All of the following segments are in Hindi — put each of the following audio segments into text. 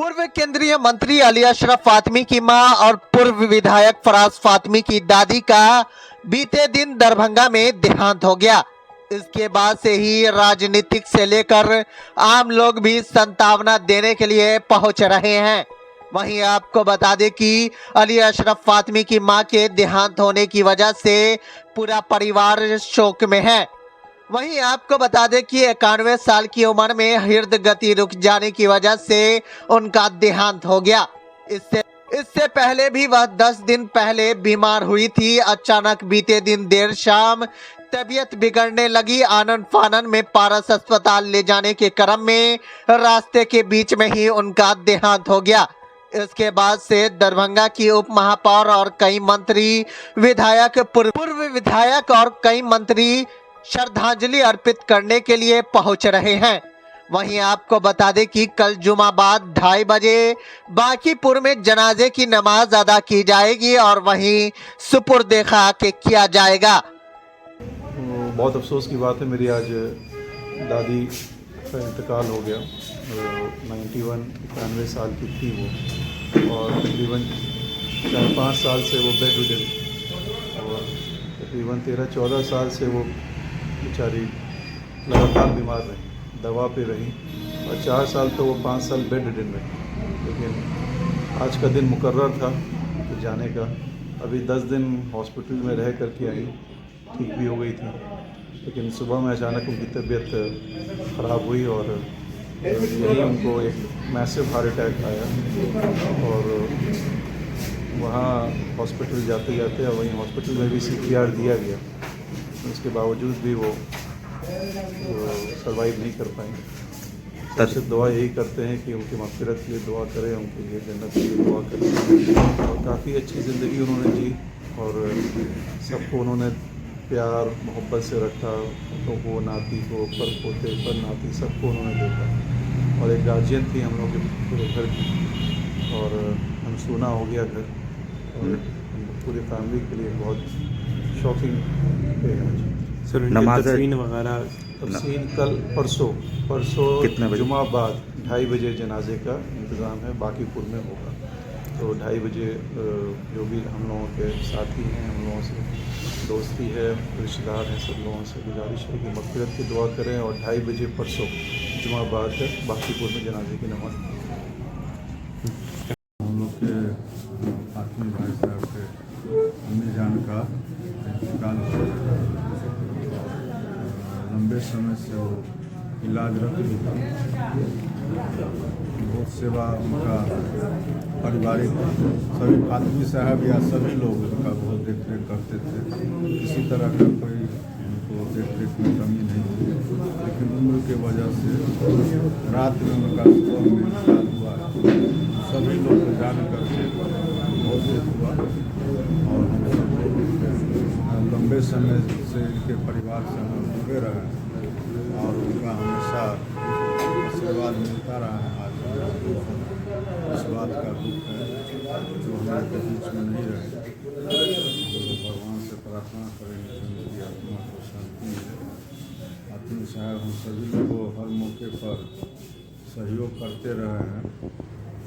पूर्व केंद्रीय मंत्री अली अशरफ फातमी की मां और पूर्व विधायक फराज फातमी की दादी का बीते दिन दरभंगा में देहांत हो गया। इसके बाद से ही राजनीतिक से लेकर आम लोग भी संतावना देने के लिए पहुंच रहे हैं। वहीं आपको बता दें कि अली अशरफ फातमी की मां के देहांत होने की वजह से पूरा परिवार शोक में है। वहीं आपको बता दें कि 91 साल की उम्र में हृदय गति रुक जाने की वजह से उनका देहांत हो गया। इससे पहले भी वह 10 दिन पहले बीमार हुई थी। अचानक बीते दिन देर शाम तबीयत बिगड़ने लगी। आनन फानन में पारस अस्पताल ले जाने के क्रम में रास्ते के बीच में ही उनका देहांत हो गया। इसके बाद से दरभंगा की उप महापौर और कई मंत्री विधायक पूर्व विधायक और कई मंत्री श्रद्धांजलि अर्पित करने के लिए पहुंच रहे हैं। वहीं आपको बता दें कि कल जुमा बाद 2:30 बजे बांकीपुर में जनाजे की नमाज अदा की जाएगी और वहीं सुपुर्द खाक किया जाएगा। बहुत अफसोस की बात है, मेरी आज दादी का इंतकाल हो गया। 91 साल की थी वो और तकरीबन 4-5 साल से वो बेड रिडन और तकरीबन 13-14 साल से वो बेचारी लगातार बीमार रही, दवा पे रही और 4 साल तो वो 5 साल बेड रिडन में। लेकिन आज का दिन मुकर्रर था कि जाने का। अभी 10 दिन हॉस्पिटल में रह करके आई, ठीक भी हो गई थी। लेकिन सुबह में अचानक उनकी तबीयत ख़राब हुई और यही उनको एक मैसिव हार्ट अटैक आया और वहाँ हॉस्पिटल जाते जाते वहीं हॉस्पिटल में भी CPR दिया गया। उसके बावजूद भी वो सर्वाइव नहीं कर पाएंगे। सबसे दुआ यही करते हैं कि उनकी मग़फ़िरत के लिए दुआ करें, उनके लिए जन्नत के लिए दुआ करें। और काफ़ी अच्छी ज़िंदगी उन्होंने जी और सबको उन्होंने प्यार मोहब्बत से रखा। तो वो नाती को पर पोते पर नाती सबको उन्होंने देखा और एक गार्जियन थी हम लोग के पूरे घर की। और हम सूना हो गया घर और पूरी फैमिली के लिए बहुत शॉकिंग पे है। सर नमाज़ तदफीन वगैरह तफसील कल परसों कितने बजे? जुमा बाद 2:30 बजे जनाजे का इंतज़ाम है, बांकीपुर में होगा। तो 2:30 बजे जो भी हम लोगों के साथी हैं, हम लोगों से दोस्ती है, रिश्तेदार हैं, सब लोगों से गुजारिश है कि मग़फ़िरत की दुआ करें और 2:30 बजे परसों जुमा बाद बांकीपुर में जनाजे की नमाज़। हम लोग के फातमी भाई साहब के अम्मी जान का इंतकाल हो गया। लंबे समय से वो इलाजरत भी था। बहुत सेवा उनका पारिवारिक सभी फातमी साहब या सभी लोग उनका बहुत देख रेख करते थे। किसी तरह का कोई उनको देख रेख में कमी नहीं थी। लेकिन उम्र के वजह से रात में उनका सुबह में इंतकाल हुआ। सभी लोग को जान करके बहुत दुख हुआ और हम सब लोग लंबे समय से इनके परिवार से हम जुड़े रहे और उनका हमेशा आशीर्वाद मिलता रहा है। आज इस बात का दुख है जो हमारे के बीच में नहीं रहे। भगवान से प्रार्थना करेंगे कि उनकी आत्मा को शांति मिले। फातमी साहब हम सभी लोग को हर मौके पर सहयोग करते रहे हैं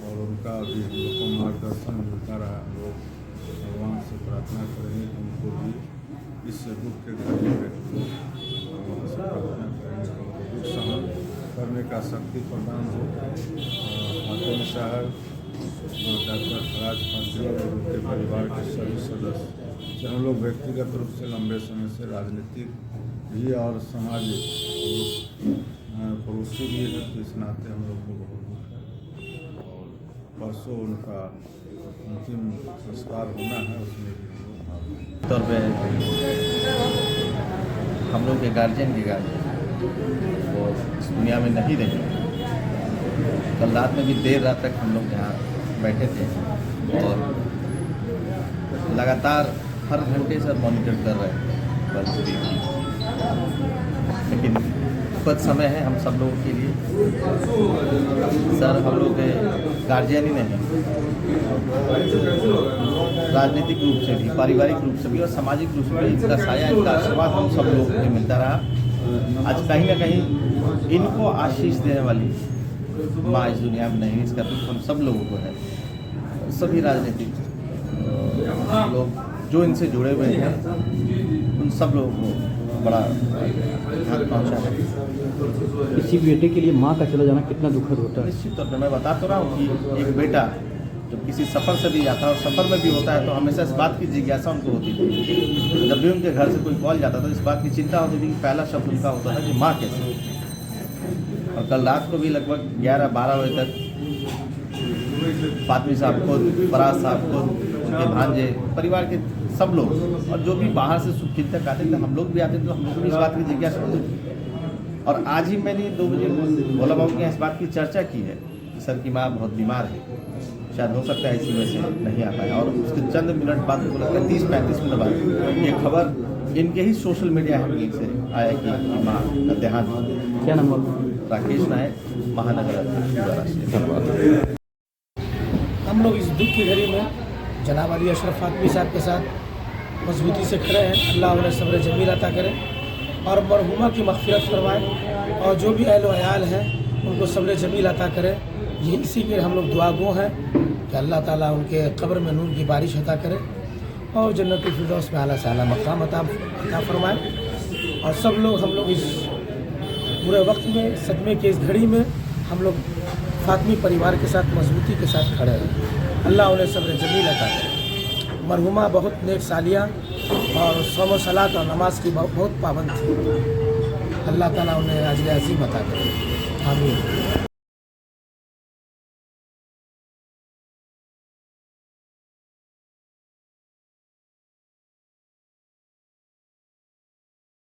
और उनका भी हम लोग को मार्गदर्शन मिलता रहा। हम लोग भगवान से प्रार्थना करेंगे कि उनको भी इस दुख के घड़ी में भगवान से प्रार्थना करेंगे कि उनको दुख सहन करने का शक्ति प्रदान हो। फातमी साहब, डॉक्टर फराज फातमी और उनके परिवार के सभी सदस्य से हम लोग व्यक्तिगत रूप से लंबे समय से राजनीतिक भी और सामाजिक पड़ोसी भी है, तो इस नाते हम लोग को बहुत दुख है। और परसों उनका अंतिम संस्कार होना है, उसमें भी तौर पे हम लोग के गार्जियन की गार्जियन वो इस दुनिया में नहीं रहे। कल रात में भी देर रात तक हम लोग यहाँ बैठे थे और लगातार हर घंटे से मॉनिटर कर रहे हैं पल्स की। लेकिन दुखद समय है हम सब लोगों के लिए। सर हम लोग के गार्जियन ही नहीं, राजनीतिक रूप से भी, पारिवारिक रूप से भी और सामाजिक रूप से भी इनका साया, इनका आशीर्वाद हम सब लोगों को मिलता रहा। आज कहीं ना कहीं इनको आशीष देने वाली माँ इस दुनिया में नहीं, इसका दुख हम सब लोगों को है। सभी राजनीतिक लोग जो इनसे जुड़े हुए हैं उन सब लोगों को बड़ा घात पहुँचा है। किसी बेटे के लिए माँ का चला जाना कितना दुखद होता है। निश्चित तौर पर मैं बता तो रहा हूँ कि एक बेटा जब किसी सफ़र से भी जाता है और सफ़र में भी होता है तो हमेशा इस बात की जिज्ञासा उनको होती थी। जब भी उनके घर से कोई कॉल जाता था तो इस बात की चिंता होती थी कि पहला शब्द उनका होता था कि माँ कैसे। और कल रात को भी लगभग 11-12 बजे तक फातमी साहब खुद, फराज साहब खुद, उनके भांजे, परिवार के सब लोग और जो भी बाहर से शुभचिंतक आते थे, हम लोग भी आते थे, तो हम लोग भी इस बात की जिज्ञासा होती थी। और आज ही मैंने 2 बजे भोला बाबू के यहाँ इस बात की चर्चा की है कि सर की माँ बहुत बीमार है, शायद हो सकता है इसी वजह से नहीं आ पाया। और उसके चंद मिनट बाद, मुझे लगता है 30-35 मिनट बाद ये खबर इनके ही सोशल मीडिया हैंडलिंग से आया कि माँ का देहांत हो गया। क्या नाम है? राकेश नायक, महानगर अध्यक्ष। हम लोग इस दुख की घड़ी में जनाब अली अशरफ फातमी साहब के साथ मजबूती से खड़े हैं। अल्लाह उन्हें सब्र जमील अता करे और मरहुमा की मग़फ़िरत फरमाए और जो भी अहल व अयाल हैं उनको सब्र जमील अता करे। ये इसी के हम लोग दुआगो हैं कि अल्लाह ताला उनके कब्र में नूर की बारिश अता करे और जन्नतुल फिरदौस में आला से आला मकाम अता फरमाए। और सब लोग हम लोग इस बुरे वक्त में, सदमे की इस घड़ी में हम लोग फातमी परिवार के साथ मजबूती के साथ खड़े हैं। अल्लाह उन्हें सब्र जमील अता करे। मरहुमा बहुत नेक सालिया और सौम सलात और नमाज की बहुत पाबंद थी। अल्लाह ताला उन्हें अजर अज़ीम अता करे। आमीन।